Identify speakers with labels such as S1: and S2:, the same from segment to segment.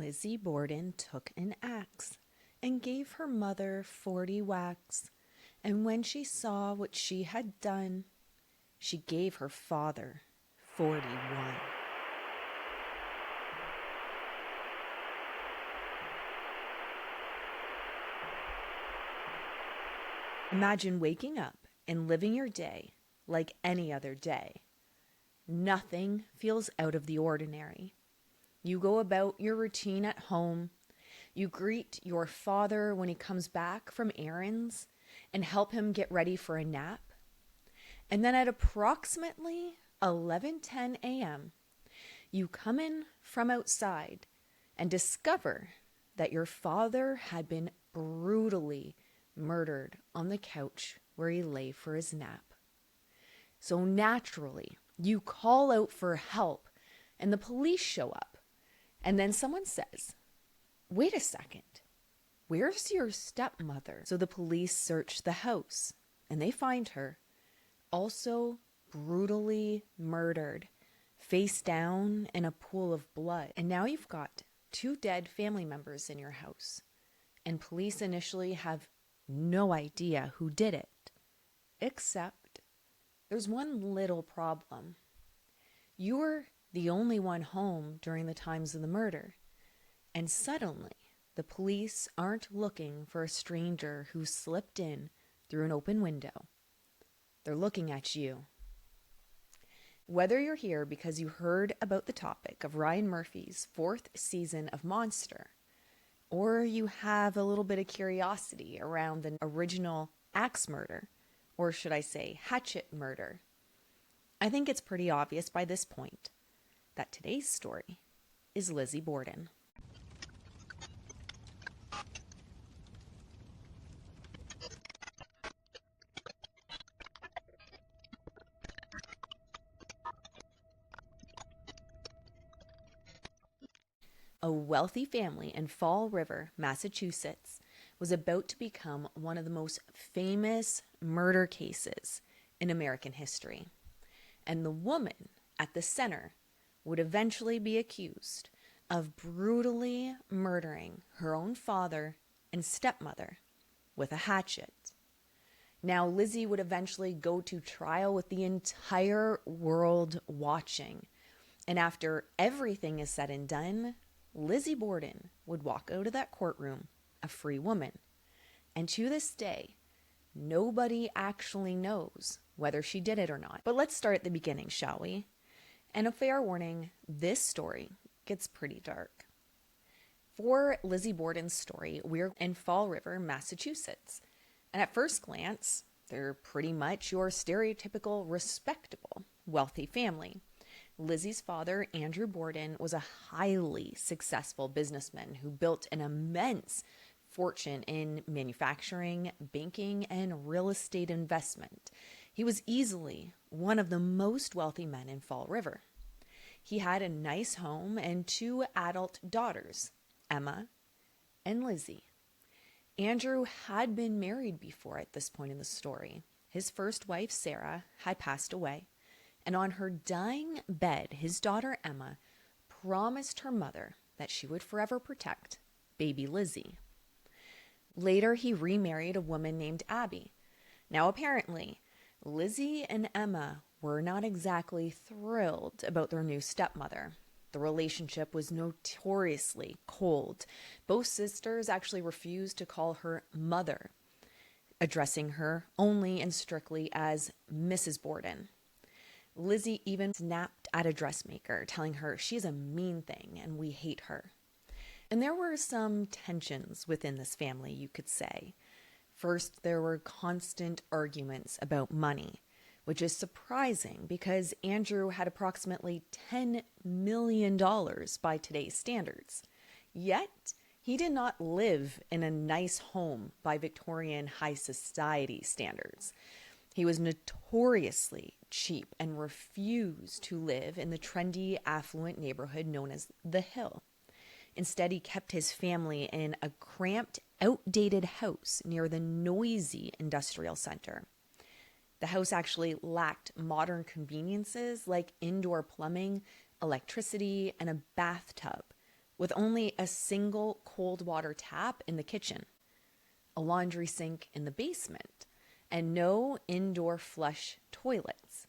S1: Lizzie Borden took an axe and gave her mother 40 whacks. And when she saw what she had done, she gave her father 41. Imagine waking up and living your day like any other day. Nothing feels out of the ordinary. You go about your routine at home. You greet your father when he comes back from errands and help him get ready for a nap. And then at approximately 11:10 a.m., you come in from outside and discover that your father had been brutally murdered on the couch where he lay for his nap. So naturally, you call out for help and the police show up. And then someone says, "Wait a second, where's your stepmother?" So the police search the house and they find her also brutally murdered, face down in a pool of blood. And now you've got 2 dead family members in your house. And police initially have no idea who did it, except there's one little problem. You're the only one home during the times of the murder. And suddenly, the police aren't looking for a stranger who slipped in through an open window. They're looking at you. Whether you're here because you heard about the topic of Ryan Murphy's 4th season of Monster, or you have a little bit of curiosity around the original axe murder, or should I say hatchet murder, I think it's pretty obvious by this point that today's story is Lizzie Borden. A wealthy family in Fall River, Massachusetts, was about to become one of the most famous murder cases in American history. And the woman at the center would eventually be accused of brutally murdering her own father and stepmother with a hatchet. Now, Lizzie would eventually go to trial with the entire world watching. And after everything is said and done, Lizzie Borden would walk out of that courtroom a free woman. And to this day, nobody actually knows whether she did it or not. But let's start at the beginning, shall we? And a fair warning, this story gets pretty dark. For Lizzie Borden's story, we're in Fall River, Massachusetts. And at first glance, they're pretty much your stereotypical, respectable, wealthy family. Lizzie's father, Andrew Borden, was a highly successful businessman who built an immense fortune in manufacturing, banking, and real estate investment. He was easily one of the most wealthy men in Fall River. He had a nice home and 2 adult daughters, Emma and Lizzie. Andrew had been married before at this point in the story. His first wife, Sarah, had passed away. And on her dying bed, his daughter Emma promised her mother that she would forever protect baby Lizzie. Later, he remarried a woman named Abby. Now, apparently, Lizzie and Emma were not exactly thrilled about their new stepmother. The relationship was notoriously cold. Both sisters actually refused to call her mother, addressing her only and strictly as Mrs. Borden. Lizzie even snapped at a dressmaker, telling her she's a mean thing and we hate her. And there were some tensions within this family, you could say. First, there were constant arguments about money, which is surprising because Andrew had approximately $10 million by today's standards. Yet, he did not live in a nice home by Victorian high society standards. He was notoriously cheap and refused to live in the trendy, affluent neighborhood known as The Hill. Instead, he kept his family in a cramped, outdated house near the noisy industrial center. The house actually lacked modern conveniences like indoor plumbing, electricity, and a bathtub, with only a single cold water tap in the kitchen, a laundry sink in the basement, and no indoor flush toilets.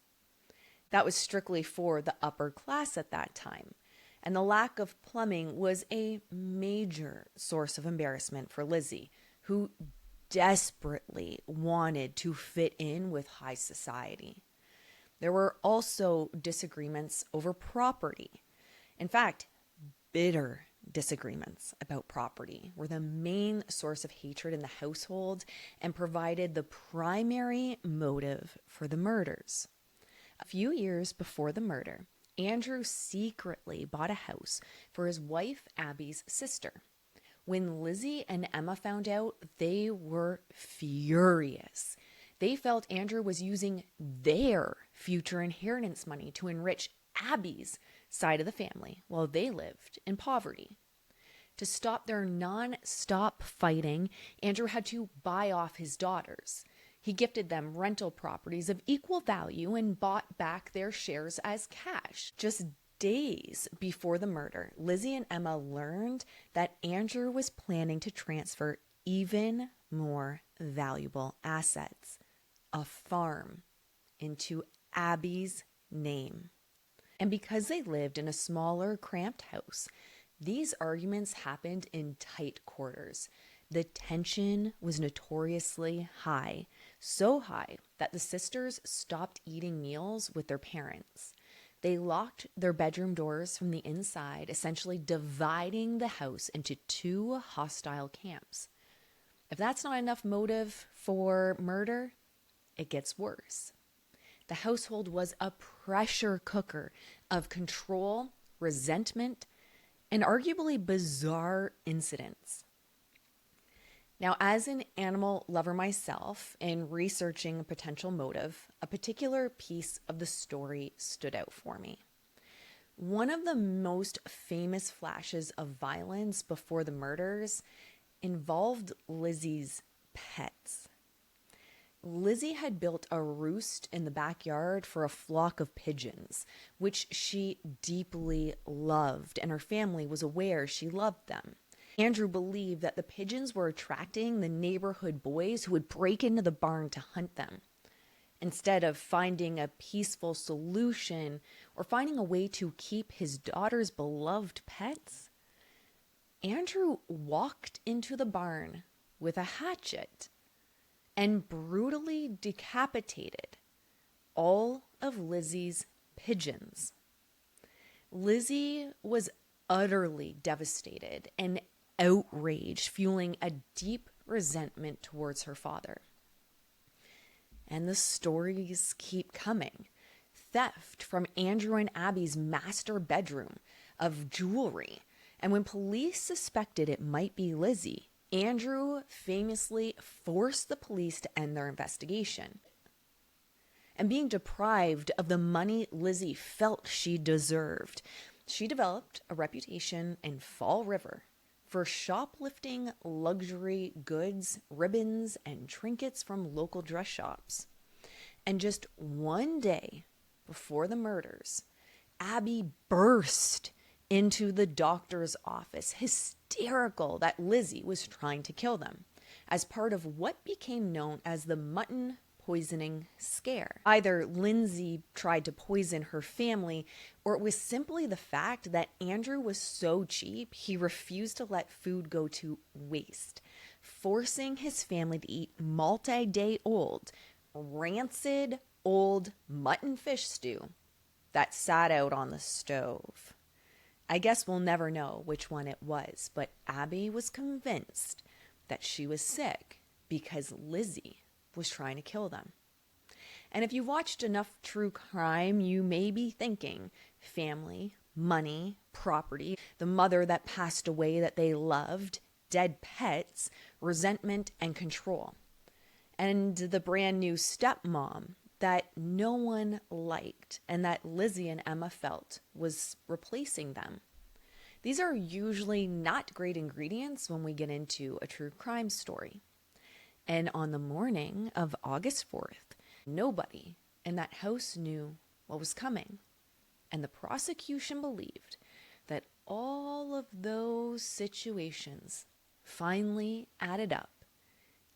S1: That was strictly for the upper class at that time, and the lack of plumbing was a major source of embarrassment for Lizzie, who desperately wanted to fit in with high society. There were also disagreements over property. In fact, bitter disagreements about property were the main source of hatred in the household and provided the primary motive for the murders. A few years before the murder, Andrew secretly bought a house for his wife Abby's sister. When Lizzie and Emma found out, they were furious. They felt Andrew was using their future inheritance money to enrich Abby's side of the family while they lived in poverty. To stop their non-stop fighting, Andrew had to buy off his daughters. He gifted them rental properties of equal value and bought back their shares as cash. Just days before the murder, Lizzie and Emma learned that Andrew was planning to transfer even more valuable assets, a farm, into Abby's name. And because they lived in a smaller, cramped house, these arguments happened in tight quarters. The tension was notoriously high, so high that the sisters stopped eating meals with their parents. They locked their bedroom doors from the inside, essentially dividing the house into two hostile camps. If that's not enough motive for murder, it gets worse. The household was a pressure cooker of control, resentment, and arguably bizarre incidents. Now, as an animal lover myself, in researching a potential motive, a particular piece of the story stood out for me. One of the most famous flashes of violence before the murders involved Lizzie's pets. Lizzie had built a roost in the backyard for a flock of pigeons, which she deeply loved, and her family was aware she loved them. Andrew believed that the pigeons were attracting the neighborhood boys who would break into the barn to hunt them. Instead of finding a peaceful solution or finding a way to keep his daughter's beloved pets, Andrew walked into the barn with a hatchet and brutally decapitated all of Lizzie's pigeons. Lizzie was utterly devastated and outraged, fueling a deep resentment towards her father. And the stories keep coming. Theft from Andrew and Abby's master bedroom of jewelry. And when police suspected it might be Lizzie, Andrew famously forced the police to end their investigation. And being deprived of the money Lizzie felt she deserved, she developed a reputation in Fall River for shoplifting luxury goods, ribbons, and trinkets from local dress shops. And just one day before the murders, Abby burst into the doctor's office, hysterical that Lizzie was trying to kill them, as part of what became known as the mutton poisoning scare. Either Lindsay tried to poison her family, or it was simply the fact that Andrew was so cheap, he refused to let food go to waste, forcing his family to eat multi-day old, rancid old mutton fish stew that sat out on the stove. I guess we'll never know which one it was, but Abby was convinced that she was sick because Lizzie was trying to kill them. And if you've watched enough true crime, you may be thinking family, money, property, the mother that passed away that they loved, dead pets, resentment, and control. And the brand new stepmom that no one liked and that Lizzie and Emma felt was replacing them. These are usually not great ingredients when we get into a true crime story. And on the morning of August 4th, nobody in that house knew what was coming. And the prosecution believed that all of those situations finally added up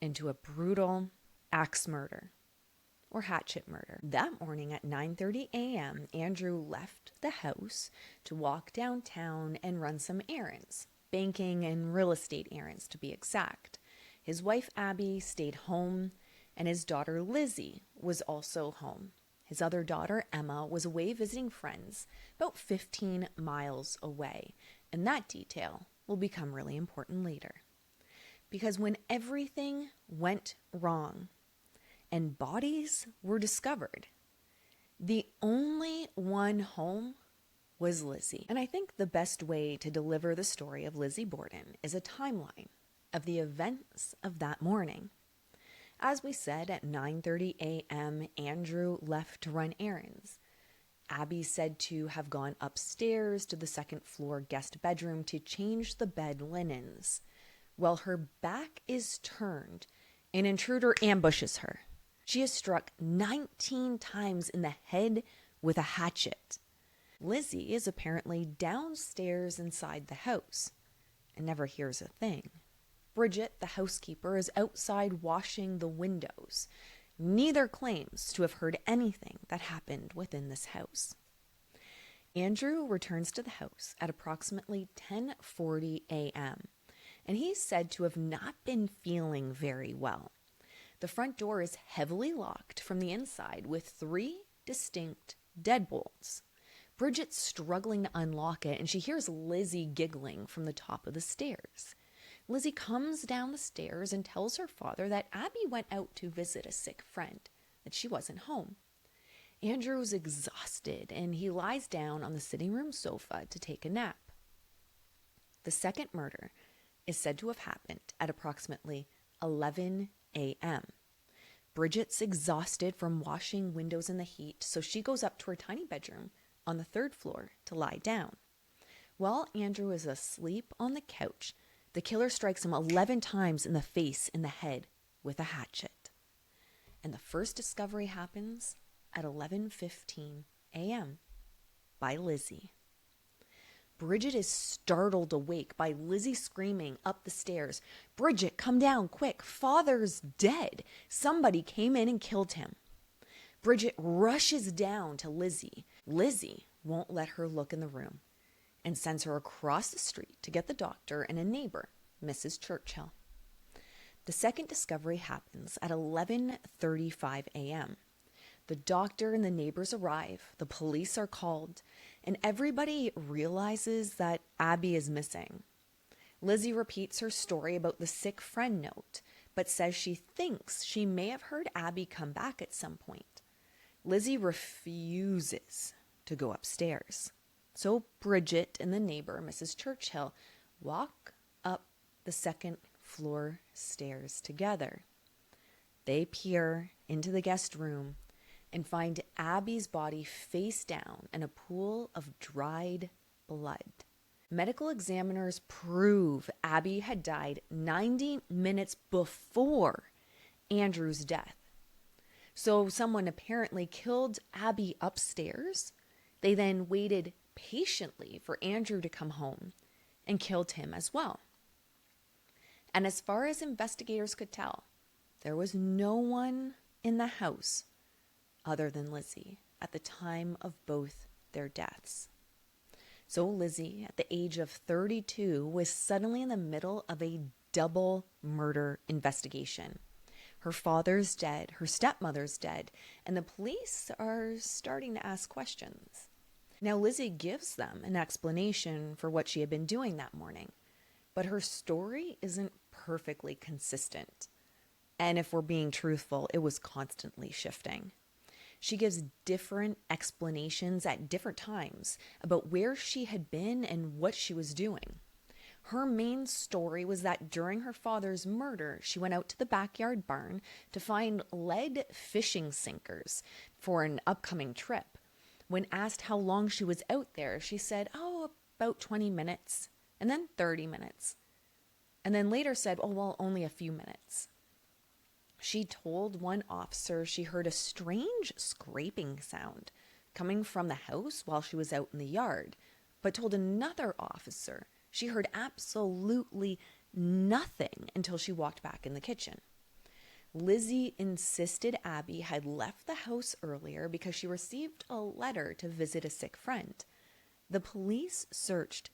S1: into a brutal axe murder or hatchet murder. That morning at 9:30 a.m., Andrew left the house to walk downtown and run some errands, banking and real estate errands to be exact. His wife Abby stayed home, and his daughter Lizzie was also home. His other daughter, Emma, was away visiting friends about 15 miles away, and that detail will become really important later. Because when everything went wrong and bodies were discovered, the only one home was Lizzie. And I think the best way to deliver the story of Lizzie Borden is a timeline of the events of that morning. As we said, at 9:30 a.m., Andrew left to run errands. Abby said to have gone upstairs to the second floor guest bedroom to change the bed linens. Well, her back is turned. An intruder ambushes her. She is struck 19 times in the head with a hatchet. Lizzie is apparently downstairs inside the house and never hears a thing. Bridget, the housekeeper, is outside washing the windows. Neither claims to have heard anything that happened within this house. Andrew returns to the house at approximately 10:40 a.m., and he's said to have not been feeling very well. The front door is heavily locked from the inside with 3 distinct deadbolts. Bridget's struggling to unlock it, and she hears Lizzie giggling from the top of the stairs. Lizzie comes down the stairs and tells her father that Abby went out to visit a sick friend, that she wasn't home. Andrew's exhausted, and he lies down on the sitting room sofa to take a nap. The second murder is said to have happened at approximately 11 a.m. Bridget's exhausted from washing windows in the heat, so she goes up to her tiny bedroom on the 3rd floor to lie down. While Andrew is asleep on the couch, the killer strikes him 11 times in the face and the head with a hatchet. And the first discovery happens at 11:15 a.m. by Lizzie. Bridget is startled awake by Lizzie screaming up the stairs, "Bridget, come down, quick, father's dead. Somebody came in and killed him." Bridget rushes down to Lizzie. Lizzie won't let her look in the room and sends her across the street to get the doctor and a neighbor, Mrs. Churchill. The second discovery happens at 11:35 a.m. The doctor and the neighbors arrive, the police are called, and everybody realizes that Abby is missing. Lizzie repeats her story about the sick friend note, but says she thinks she may have heard Abby come back at some point. Lizzie refuses to go upstairs. So Bridget and the neighbor, Mrs. Churchill, walk up the 2nd floor stairs together. They peer into the guest room and find Abby's body face down in a pool of dried blood. Medical examiners prove Abby had died 90 minutes before Andrew's death. So someone apparently killed Abby upstairs. They then waited patiently for Andrew to come home and killed him as well. And as far as investigators could tell, there was no one in the house other than Lizzie at the time of both their deaths. So Lizzie, at the age of 32, was suddenly in the middle of a double murder investigation. Her father's dead, her stepmother's dead, and the police are starting to ask questions. Now Lizzie gives them an explanation for what she had been doing that morning, but her story isn't perfectly consistent. And if we're being truthful, it was constantly shifting. She gives different explanations at different times about where she had been and what she was doing. Her main story was that during her father's murder, she went out to the backyard barn to find lead fishing sinkers for an upcoming trip. When asked how long she was out there, she said, about 20 minutes, and then 30 minutes. And then later said, only a few minutes. She told one officer she heard a strange scraping sound coming from the house while she was out in the yard, but told another officer she heard absolutely nothing until she walked back in the kitchen. Lizzie insisted Abby had left the house earlier because she received a letter to visit a sick friend. The police searched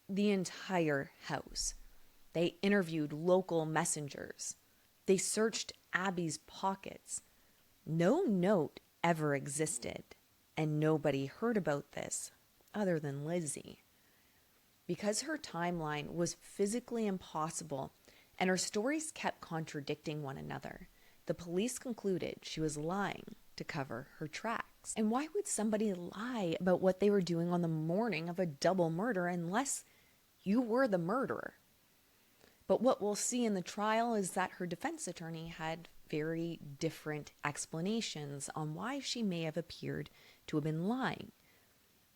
S1: the entire house. They interviewed local messengers. They searched Abby's pockets. No note ever existed, and nobody heard about this other than Lizzie. Because her timeline was physically impossible and her stories kept contradicting one another, the police concluded she was lying to cover her tracks. And why would somebody lie about what they were doing on the morning of a double murder unless you were the murderer? But what we'll see in the trial is that her defense attorney had very different explanations on why she may have appeared to have been lying.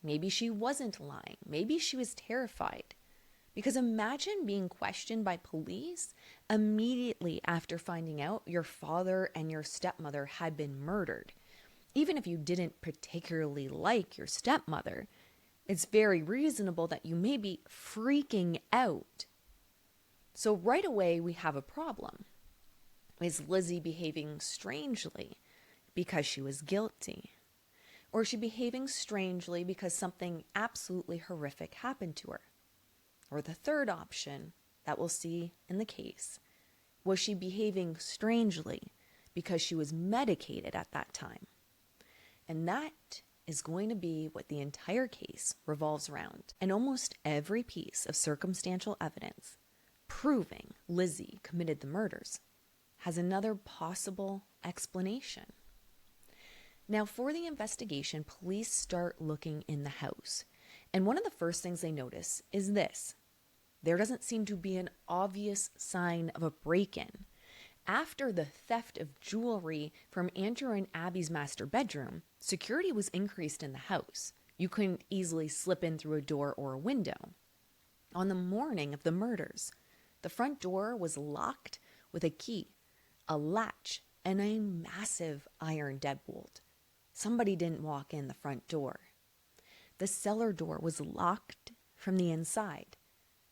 S1: Maybe she wasn't lying. Maybe she was terrified. Because imagine being questioned by police immediately after finding out your father and your stepmother had been murdered. Even if you didn't particularly like your stepmother, it's very reasonable that you may be freaking out. So right away we have a problem. Is Lizzie behaving strangely because she was guilty? Or is she behaving strangely because something absolutely horrific happened to her? Or the third option that we'll see in the case, was she behaving strangely because she was medicated at that time? And that is going to be what the entire case revolves around. And almost every piece of circumstantial evidence proving Lizzie committed the murders has another possible explanation. Now, for the investigation, police start looking in the house. And one of the first things they notice is this. There doesn't seem to be an obvious sign of a break-in. After the theft of jewelry from Andrew and Abby's master bedroom, security was increased in the house. You couldn't easily slip in through a door or a window. On the morning of the murders, the front door was locked with a key, a latch, and a massive iron deadbolt. Somebody didn't walk in the front door. The cellar door was locked from the inside,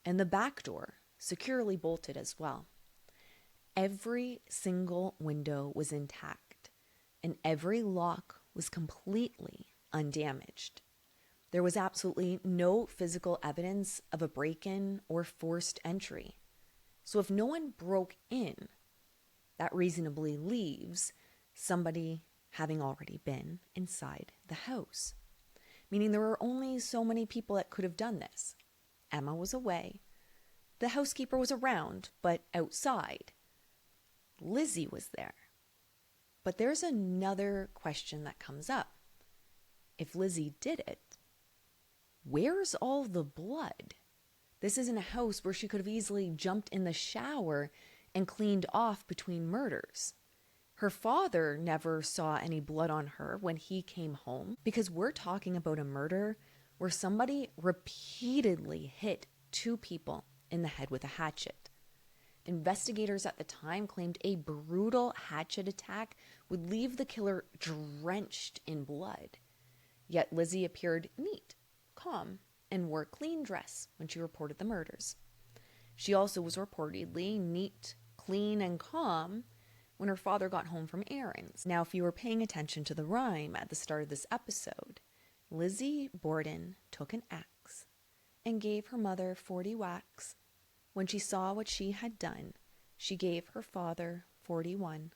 S1: and the back door securely bolted as well. Every single window was intact, and every lock was completely undamaged. There was absolutely no physical evidence of a break-in or forced entry. So if no one broke in, that reasonably leaves somebody having already been inside the house. Meaning there were only so many people that could have done this. Emma was away. The housekeeper was around, but outside. Lizzie was there. But there's another question that comes up. If Lizzie did it, where's all the blood? This isn't a house where she could have easily jumped in the shower and cleaned off between murders. Her father never saw any blood on her when he came home, because we're talking about a murder where somebody repeatedly hit two people in the head with a hatchet. Investigators at the time claimed a brutal hatchet attack would leave the killer drenched in blood. Yet Lizzie appeared neat, calm, and wore a clean dress when she reported the murders. She also was reportedly neat, clean, and calm when her father got home from errands. Now, if you were paying attention to the rhyme at the start of this episode, Lizzie Borden took an axe and gave her mother 40 whacks. When she saw what she had done, she gave her father 41.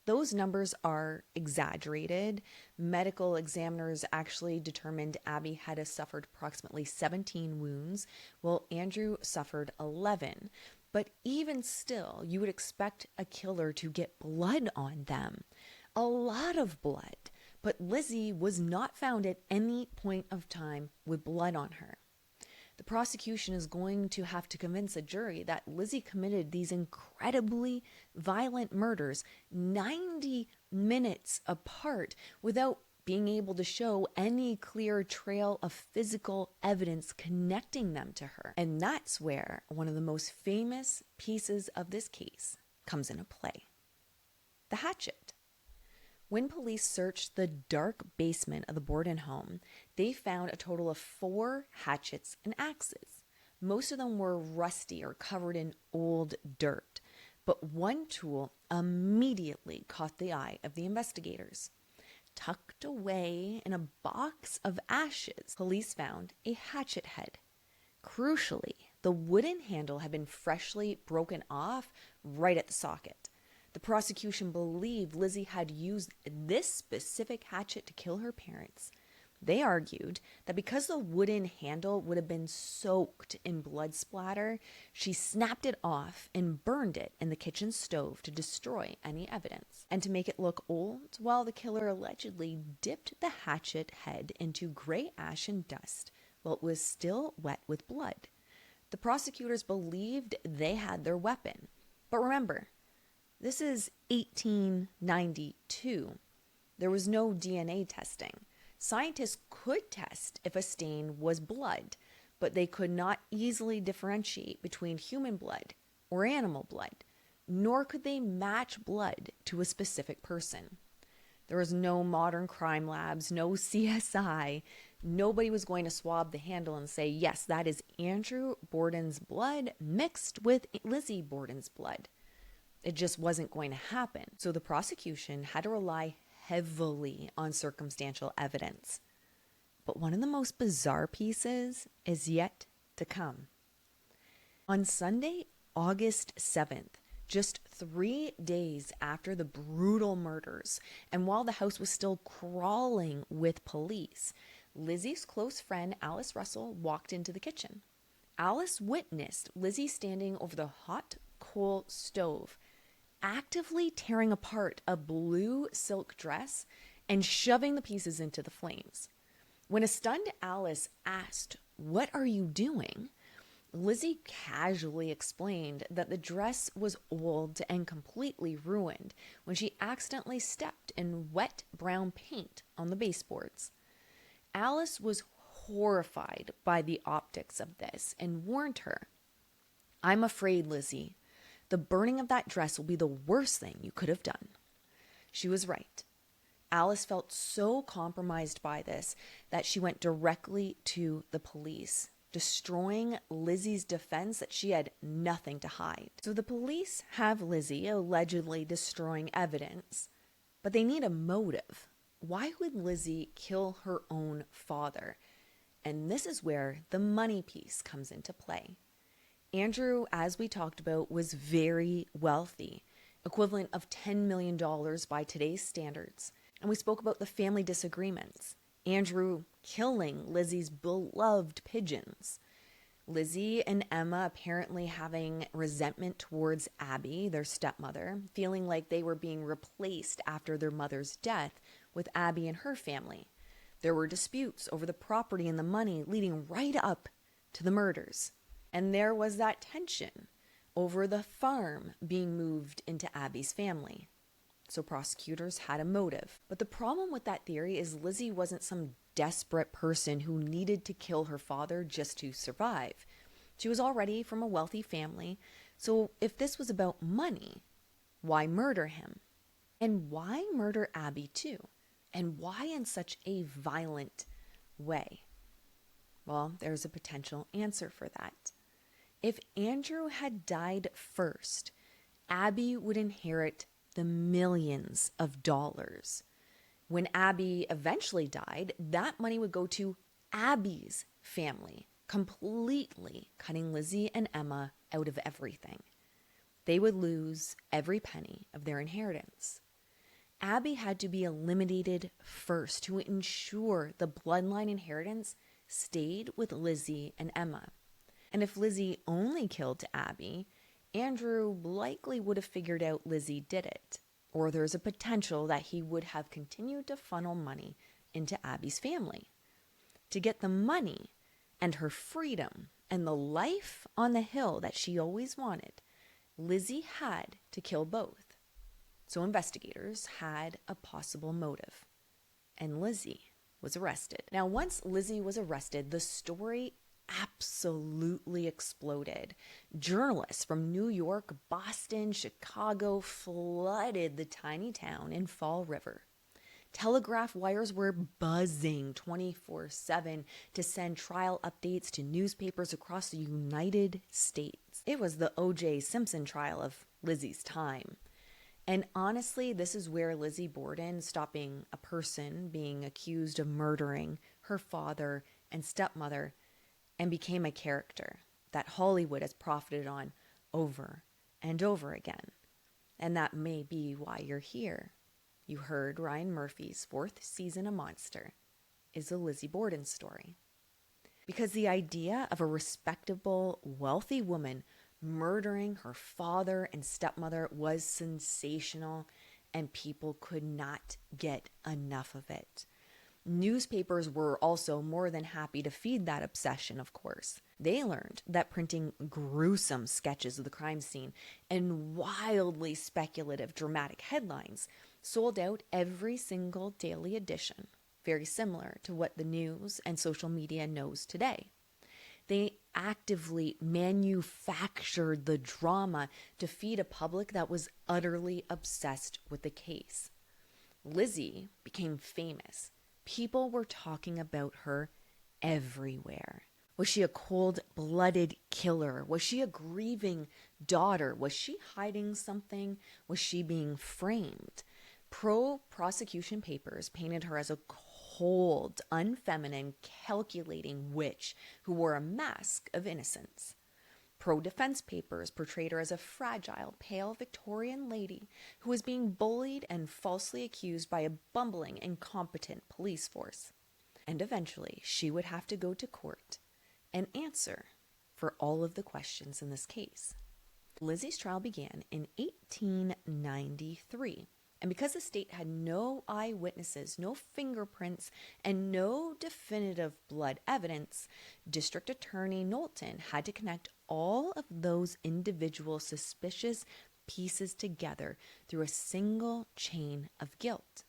S1: Those numbers are exaggerated. Medical examiners actually determined Abby had suffered approximately 17 wounds, while Andrew suffered 11. But even still, you would expect a killer to get blood on them. A lot of blood. But Lizzie was not found at any point of time with blood on her. The prosecution is going to have to convince a jury that Lizzie committed these incredibly violent murders 90 minutes apart without being able to show any clear trail of physical evidence connecting them to her. And that's where one of the most famous pieces of this case comes into play. The hatchet. When police searched the dark basement of the Borden home, they found a total of 4 hatchets and axes. Most of them were rusty or covered in old dirt, but one tool immediately caught the eye of the investigators. Tucked away in a box of ashes, police found a hatchet head. Crucially, the wooden handle had been freshly broken off right at the socket. The prosecution believed Lizzie had used this specific hatchet to kill her parents. They argued that because the wooden handle would have been soaked in blood splatter, she snapped it off and burned it in the kitchen stove to destroy any evidence. And to make it look old, well, the killer allegedly dipped the hatchet head into gray ash and dust while it was still wet with blood. The prosecutors believed they had their weapon. But remember, this is 1892. There was no DNA testing. Scientists could test if a stain was blood, but they could not easily differentiate between human blood or animal blood, nor could they match blood to a specific person. There was no modern crime labs, no CSI. Nobody was going to swab the handle and say, yes, that is Andrew Borden's blood mixed with Lizzie Borden's blood. It just wasn't going to happen. So the prosecution had to rely heavily on circumstantial evidence. But one of the most bizarre pieces is yet to come. On Sunday, August 7th, just 3 days after the brutal murders, and while the house was still crawling with police, Lizzie's close friend Alice Russell walked into the kitchen. Alice witnessed Lizzie standing over the hot coal stove, actively tearing apart a blue silk dress and shoving the pieces into the flames. When a stunned Alice asked, "What are you doing?" Lizzie casually explained that the dress was old and completely ruined when she accidentally stepped in wet brown paint on the baseboards. Alice was horrified by the optics of this and warned her, "I'm afraid, Lizzie, the burning of that dress will be the worst thing you could have done." She was right. Alice felt so compromised by this that she went directly to the police, destroying Lizzie's defense that she had nothing to hide. So the police have Lizzie allegedly destroying evidence, but they need a motive. Why would Lizzie kill her own father? And this is where the money piece comes into play. Andrew, as we talked about, was very wealthy, equivalent of $10 million by today's standards. And we spoke about the family disagreements. Andrew killing Lizzie's beloved pigeons. Lizzie and Emma apparently having resentment towards Abby, their stepmother, feeling like they were being replaced after their mother's death with Abby and her family. There were disputes over the property and the money leading right up to the murders. And there was that tension over the farm being moved into Abby's family. So prosecutors had a motive. But the problem with that theory is Lizzie wasn't some desperate person who needed to kill her father just to survive. She was already from a wealthy family. So if this was about money, why murder him? And why murder Abby too? And why in such a violent way? Well, there's a potential answer for that. If Andrew had died first, Abby would inherit the millions of dollars. When Abby eventually died, that money would go to Abby's family, completely cutting Lizzie and Emma out of everything. They would lose every penny of their inheritance. Abby had to be eliminated first to ensure the bloodline inheritance stayed with Lizzie and Emma. And if Lizzie only killed Abby, Andrew likely would have figured out Lizzie did it. Or there's a potential that he would have continued to funnel money into Abby's family. To get the money and her freedom and the life on the hill that she always wanted, Lizzie had to kill both. So investigators had a possible motive. And Lizzie was arrested. Now, once Lizzie was arrested, the story absolutely exploded. Journalists from New York, Boston, Chicago flooded the tiny town in Fall River. Telegraph wires were buzzing 24/7 to send trial updates to newspapers across the United States. It was the O.J. Simpson trial of Lizzie's time. And honestly, this is where Lizzie Borden stopped being a person being accused of murdering her father and stepmother and became a character that Hollywood has profited on over and over again. And that may be why you're here. You heard Ryan Murphy's 4th season of Monster is a Lizzie Borden story. Because the idea of a respectable, wealthy woman murdering her father and stepmother was sensational, and people could not get enough of it. Newspapers were also more than happy to feed that obsession, of course. They learned that printing gruesome sketches of the crime scene and wildly speculative dramatic headlines sold out every single daily edition, very similar to what the news and social media knows today. They actively manufactured the drama to feed a public that was utterly obsessed with the case. Lizzie became famous. People were talking about her everywhere. Was she a cold-blooded killer? Was she a grieving daughter? Was she hiding something? Was she being framed? Pro-prosecution papers painted her as a cold, unfeminine, calculating witch who wore a mask of innocence. Pro-defense papers portrayed her as a fragile, pale Victorian lady who was being bullied and falsely accused by a bumbling, incompetent police force. And eventually, she would have to go to court and answer for all of the questions in this case. Lizzie's trial began in 1893. And because the state had no eyewitnesses, no fingerprints, and no definitive blood evidence, District Attorney Knowlton had to connect all of those individual suspicious pieces together through a single chain of guilt.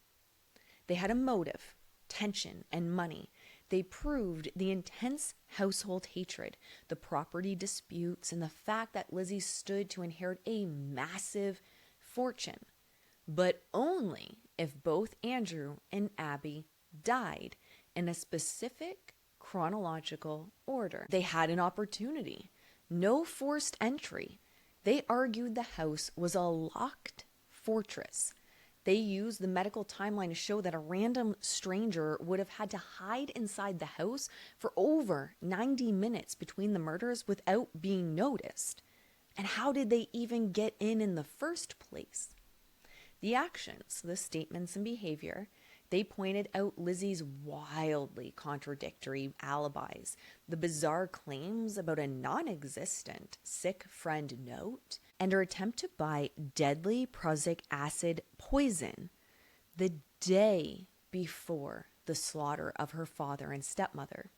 S1: They had a motive, tension, and money. They proved the intense household hatred, the property disputes, and the fact that Lizzie stood to inherit a massive fortune. But only if both Andrew and Abby died in a specific chronological order. They had an opportunity. No forced entry. They argued the house was a locked fortress. They used the medical timeline to show that a random stranger would have had to hide inside the house for over 90 minutes between the murders without being noticed. And how did they even get in the first place? The actions, the statements and behavior, they pointed out Lizzie's wildly contradictory alibis, the bizarre claims about a non-existent sick friend note, and her attempt to buy deadly prussic acid poison the day before the slaughter of her father and stepmother.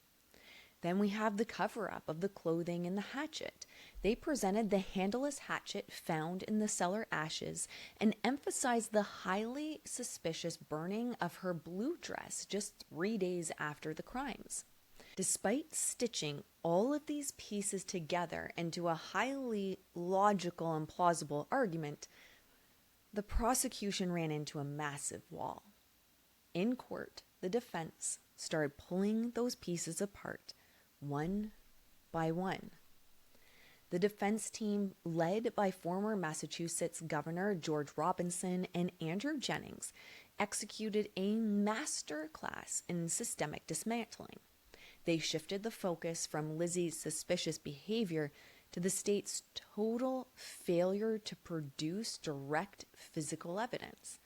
S1: Then we have the cover-up of the clothing and the hatchet. They presented the handleless hatchet found in the cellar ashes and emphasized the highly suspicious burning of her blue dress just 3 days after the crimes. Despite stitching all of these pieces together into a highly logical and plausible argument, the prosecution ran into a massive wall. In court, the defense started pulling those pieces apart one by one. The defense team, led by former Massachusetts Governor George Robinson and Andrew Jennings, executed a master class in systemic dismantling. They shifted the focus from Lizzie's suspicious behavior to the state's total failure to produce direct physical evidence,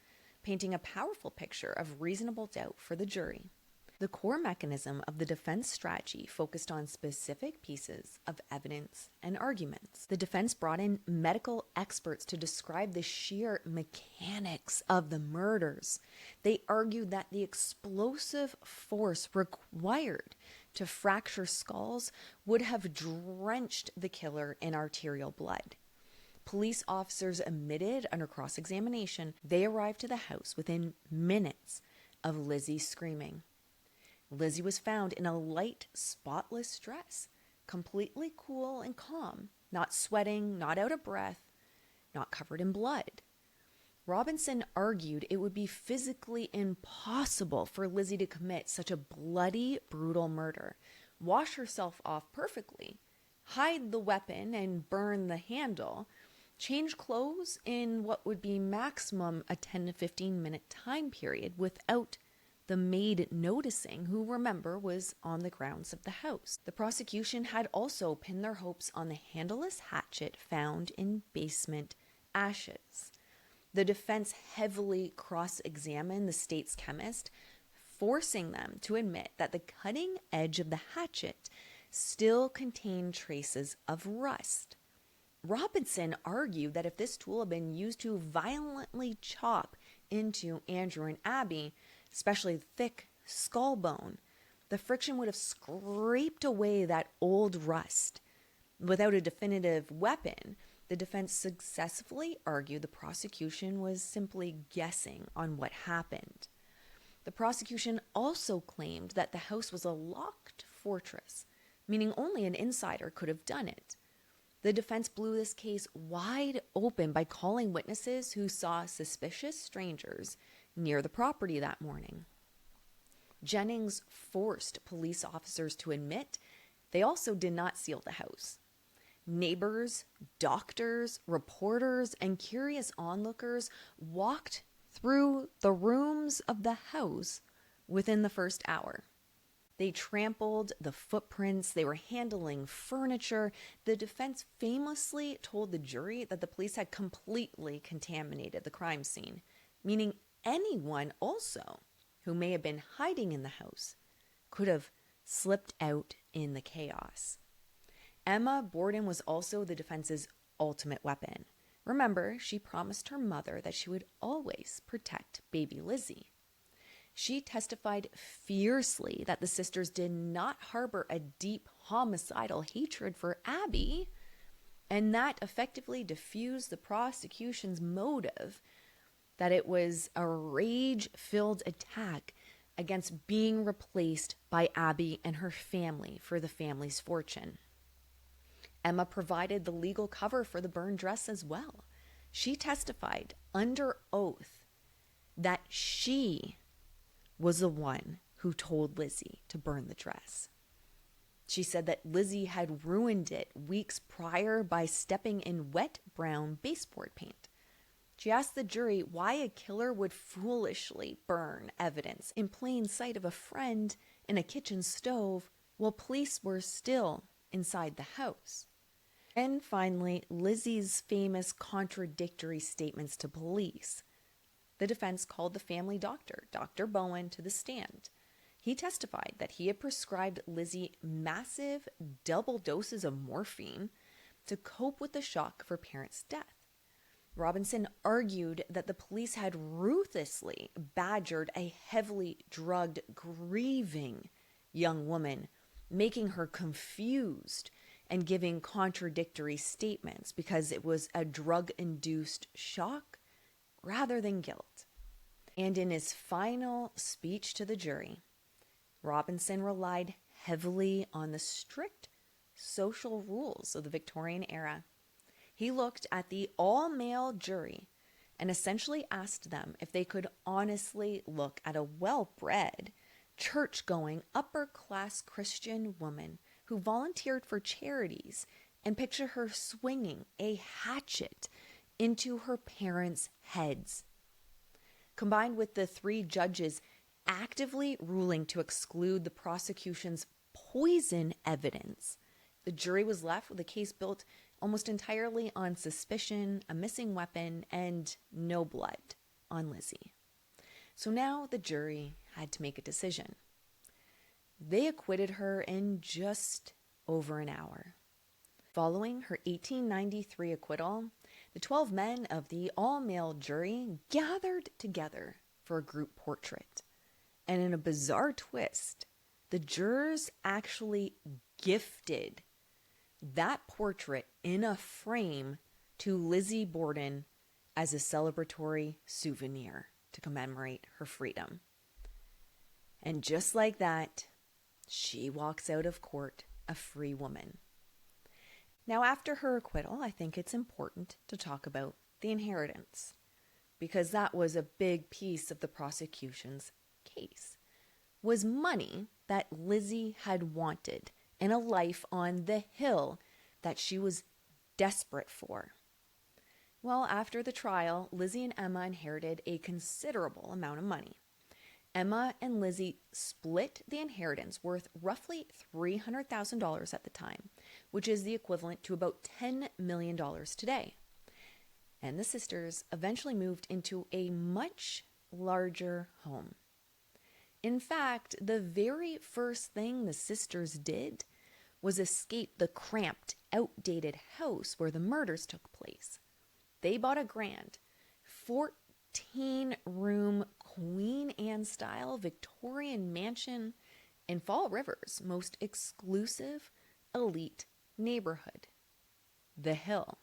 S1: painting a powerful picture of reasonable doubt for the jury. The core mechanism of the defense strategy focused on specific pieces of evidence and arguments. The defense brought in medical experts to describe the sheer mechanics of the murders. They argued that the explosive force required to fracture skulls would have drenched the killer in arterial blood. Police officers admitted under cross-examination they arrived to the house within minutes of Lizzie screaming. Lizzie was found in a light, spotless dress, completely cool and calm, not sweating, not out of breath, not covered in blood. Robinson argued it would be physically impossible for Lizzie to commit such a bloody, brutal murder, wash herself off perfectly, hide the weapon and burn the handle, change clothes in what would be maximum a 10 to 15 minute time period without the maid noticing, who, remember, was on the grounds of the house. The prosecution had also pinned their hopes on the handleless hatchet found in basement ashes. The defense heavily cross-examined the state's chemist, forcing them to admit that the cutting edge of the hatchet still contained traces of rust. Robinson argued that if this tool had been used to violently chop into Andrew and Abby, especially thick skull bone, the friction would have scraped away that old rust. Without a definitive weapon, the defense successfully argued the prosecution was simply guessing on what happened. The prosecution also claimed that the house was a locked fortress, meaning only an insider could have done it. The defense blew this case wide open by calling witnesses who saw suspicious strangers near the property that morning. Jennings forced police officers to admit they also did not seal the house. Neighbors, doctors, reporters, and curious onlookers walked through the rooms of the house within the first hour. They trampled the footprints, they were handling furniture. The defense famously told the jury that the police had completely contaminated the crime scene, meaning anyone also who may have been hiding in the house could have slipped out in the chaos. Emma Borden was also the defense's ultimate weapon. Remember, she promised her mother that she would always protect baby Lizzie. She testified fiercely that the sisters did not harbor a deep homicidal hatred for Abby, and that effectively diffused the prosecution's motive, that it was a rage-filled attack against being replaced by Abby and her family for the family's fortune. Emma provided the legal cover for the burned dress as well. She testified under oath that she was the one who told Lizzie to burn the dress. She said that Lizzie had ruined it weeks prior by stepping in wet brown baseboard paint. She asked the jury why a killer would foolishly burn evidence in plain sight of a friend in a kitchen stove while police were still inside the house. And finally, Lizzie's famous contradictory statements to police. The defense called the family doctor, Dr. Bowen, to the stand. He testified that he had prescribed Lizzie massive double doses of morphine to cope with the shock of her parents' death. Robinson argued that the police had ruthlessly badgered a heavily drugged, grieving young woman, making her confused and giving contradictory statements because it was a drug-induced shock rather than guilt. And in his final speech to the jury, Robinson relied heavily on the strict social rules of the Victorian era. He looked at the all-male jury and essentially asked them if they could honestly look at a well-bred, church-going, upper-class Christian woman who volunteered for charities and picture her swinging a hatchet into her parents' heads. Combined with the three judges actively ruling to exclude the prosecution's poison evidence, the jury was left with a case built almost entirely on suspicion, a missing weapon, and no blood on Lizzie. So now the jury had to make a decision. They acquitted her in just over an hour. Following her 1893 acquittal, the 12 men of the all-male jury gathered together for a group portrait. And in a bizarre twist, the jurors actually gifted that portrait in a frame to Lizzie Borden as a celebratory souvenir to commemorate her freedom. And just like that, she walks out of court a free woman. Now, after her acquittal, I think it's important to talk about the inheritance. because that was a big piece of the prosecution's case, was money that Lizzie had wanted and a life on the hill that she was desperate for. Well, after the trial, Lizzie and Emma inherited a considerable amount of money. Emma and Lizzie split the inheritance worth roughly $300,000 at the time, which is the equivalent to about $10 million today. And the sisters eventually moved into a much larger home. In fact, the very first thing the sisters did was escape the cramped, outdated house where the murders took place. They bought a grand 14-room Queen Anne-style Victorian mansion in Fall River's most exclusive, elite neighborhood, The Hill,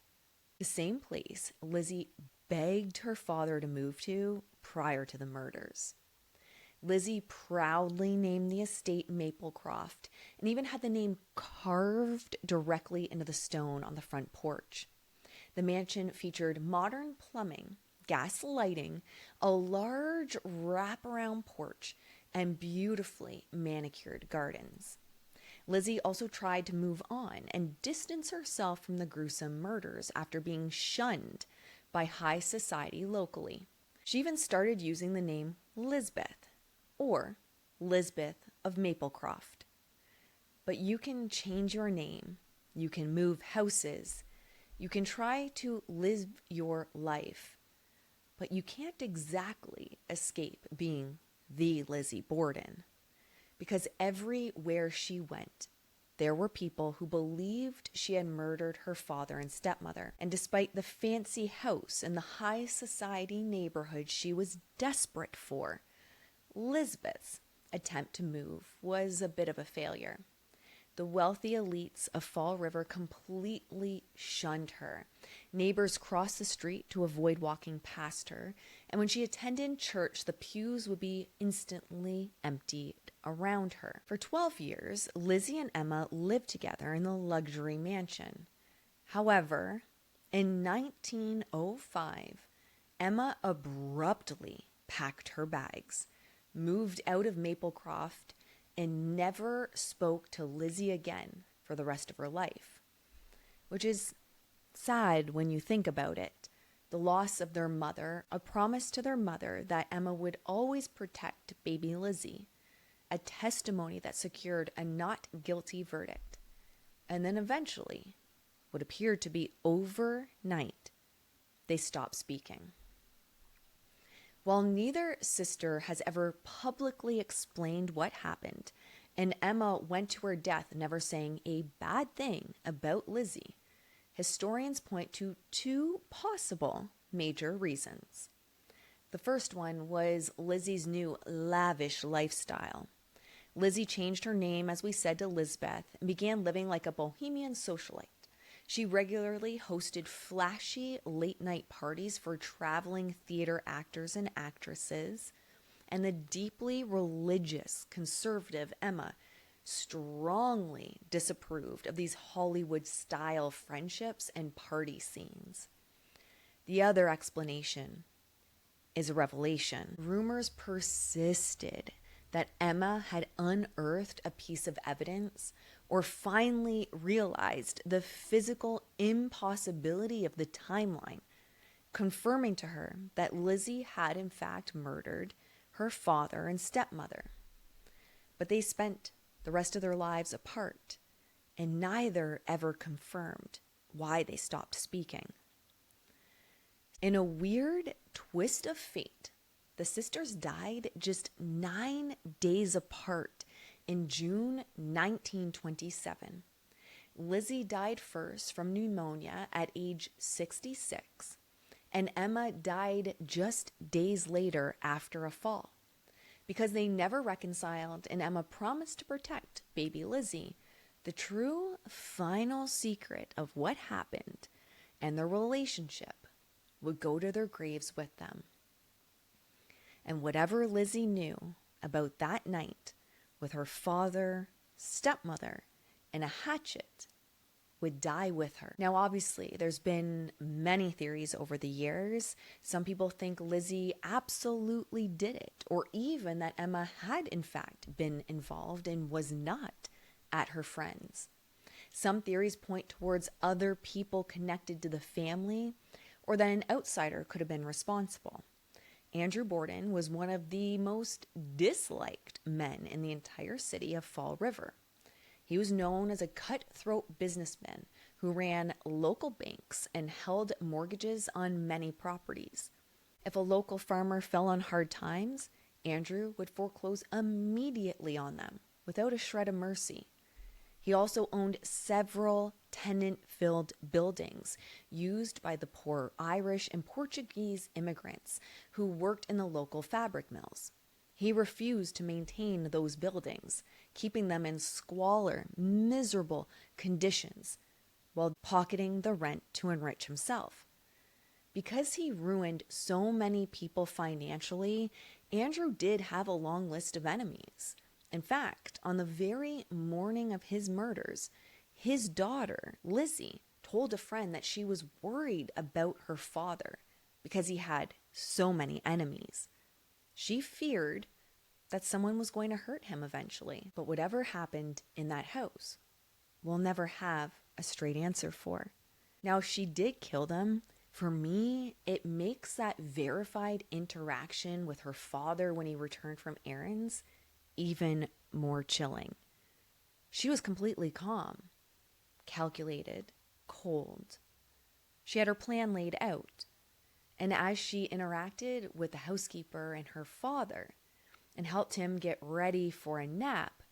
S1: the same place Lizzie begged her father to move to prior to the murders. Lizzie proudly named the estate Maplecroft and even had the name carved directly into the stone on the front porch. The mansion featured modern plumbing, gas lighting, a large wraparound porch, and beautifully manicured gardens. Lizzie also tried to move on and distance herself from the gruesome murders after being shunned by high society locally. She even started using the name Lizbeth, or Lisbeth of Maplecroft. But you can change your name, you can move houses, you can try to live your life, but you can't exactly escape being the Lizzie Borden. Because everywhere she went, there were people who believed she had murdered her father and stepmother. And despite the fancy house and the high society neighborhood she was desperate for, Lisbeth's attempt to move was a bit of a failure. The wealthy elites of Fall River completely shunned her. Neighbors crossed the street to avoid walking past her, and when she attended church, the pews would be instantly emptied around her. For 12 years, Lizzie and Emma lived together in the luxury mansion. However, in 1905, Emma abruptly packed her bags, moved out of Maplecroft, and never spoke to Lizzie again for the rest of her life. Which is sad when you think about it. The loss of their mother, a promise to their mother that Emma would always protect baby Lizzie, a testimony that secured a not guilty verdict, and then eventually, what appeared to be overnight, they stopped speaking. While neither sister has ever publicly explained what happened, and Emma went to her death never saying a bad thing about Lizzie, historians point to two possible major reasons. The first one was Lizzie's new lavish lifestyle. Lizzie changed her name, as we said, to Lisbeth and began living like a bohemian socialite. She regularly hosted flashy late-night parties for traveling theater actors and actresses, and the deeply religious, conservative Emma strongly disapproved of these Hollywood-style friendships and party scenes. The other explanation is a revelation. Rumors persisted that Emma had unearthed a piece of evidence or finally realized the physical impossibility of the timeline, confirming to her that Lizzie had in fact murdered her father and stepmother. But they spent the rest of their lives apart, and neither ever confirmed why they stopped speaking. In a weird twist of fate, the sisters died just 9 days apart in June 1927. Lizzie died first from pneumonia at age 66, and Emma died just days later after a fall. Because they never reconciled and Emma promised to protect baby Lizzie, the true final secret of what happened and their relationship would go to their graves with them. And whatever Lizzie knew about that night with her father, stepmother, and a hatchet would die with her. Now, obviously, there's been many theories over the years. Some people think Lizzie absolutely did it, or even that Emma had in fact been involved and was not at her friend's. Some theories point towards other people connected to the family, or that an outsider could have been responsible. Andrew Borden was one of the most disliked men in the entire city of Fall River. He was known as a cutthroat businessman who ran local banks and held mortgages on many properties. If a local farmer fell on hard times, Andrew would foreclose immediately on them without a shred of mercy. He also owned several tenant-filled buildings used by the poor Irish and Portuguese immigrants who worked in the local fabric mills. He refused to maintain those buildings, keeping them in squalor, miserable conditions, while pocketing the rent to enrich himself. Because he ruined so many people financially, Andrew did have a long list of enemies. In fact, on the very morning of his murders, his daughter, Lizzie, told a friend that she was worried about her father because he had so many enemies. She feared that someone was going to hurt him eventually. But whatever happened in that house, we'll never have a straight answer for. Now, if she did kill them, for me, it makes that verified interaction with her father when he returned from errands even more chilling. She was completely calm, calculated, cold. She had her plan laid out. And as she interacted with the housekeeper and her father and helped him get ready for a nap,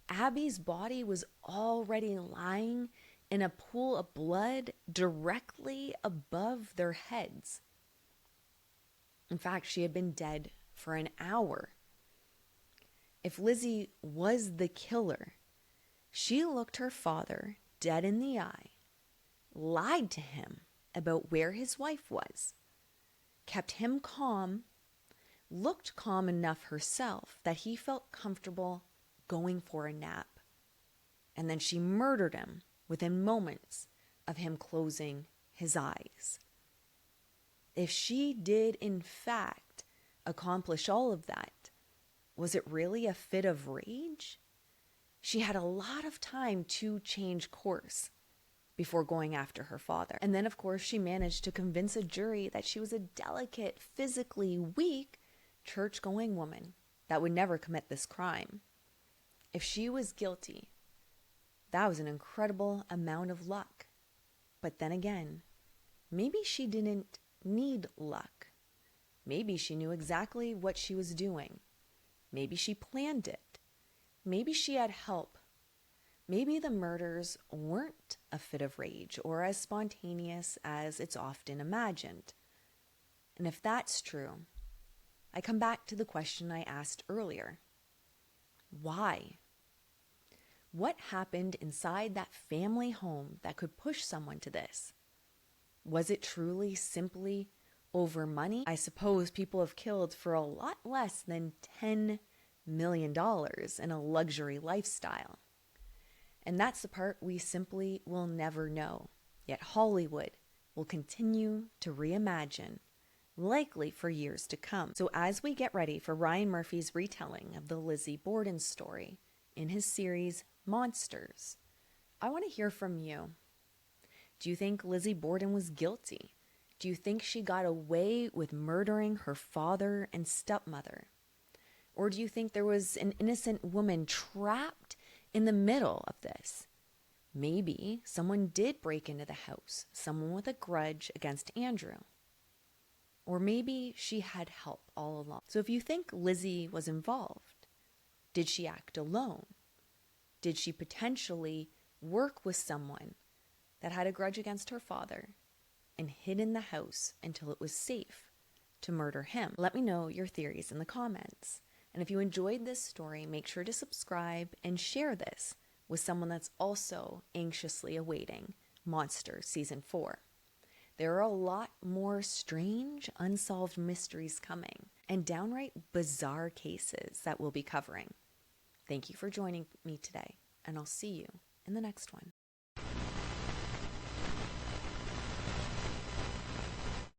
S1: Abby's body was already lying in a pool of blood directly above their heads. In fact, she had been dead for an hour. If Lizzie was the killer, she looked her father dead in the eye, lied to him about where his wife was, kept him calm, looked calm enough herself that he felt comfortable going for a nap, and then she murdered him within moments of him closing his eyes. If she did in fact accomplish all of that, was it really a fit of rage? She had a lot of time to change course before going after her father. And then, of course, she managed to convince a jury that she was a delicate, physically weak, church-going woman that would never commit this crime. If she was guilty, that was an incredible amount of luck. But then again, maybe she didn't need luck. Maybe she knew exactly what she was doing. Maybe she planned it. Maybe she had help. Maybe the murders weren't a fit of rage or as spontaneous as it's often imagined. And if that's true, I come back to the question I asked earlier. Why? What happened inside that family home that could push someone to this? Was it truly simply over money? I suppose people have killed for a lot less than $10 million in a luxury lifestyle. And that's the part we simply will never know. Yet Hollywood will continue to reimagine, likely for years to come. So as we get ready for Ryan Murphy's retelling of the Lizzie Borden story in his series Monsters, I want to hear from you. Do you think Lizzie Borden was guilty? Do you think she got away with murdering her father and stepmother? Or do you think there was an innocent woman trapped in the middle of this? Maybe someone did break into the house, someone with a grudge against Andrew. Or maybe she had help all along. So if you think Lizzie was involved, did she act alone? Did she potentially work with someone that had a grudge against her father and hid in the house until it was safe to murder him? Let me know your theories in the comments. And if you enjoyed this story, make sure to subscribe and share this with someone that's also anxiously awaiting Monsters Season 4. There are a lot more strange, unsolved mysteries coming and downright bizarre cases that we'll be covering. Thank you for joining me today, and I'll see you in the next one.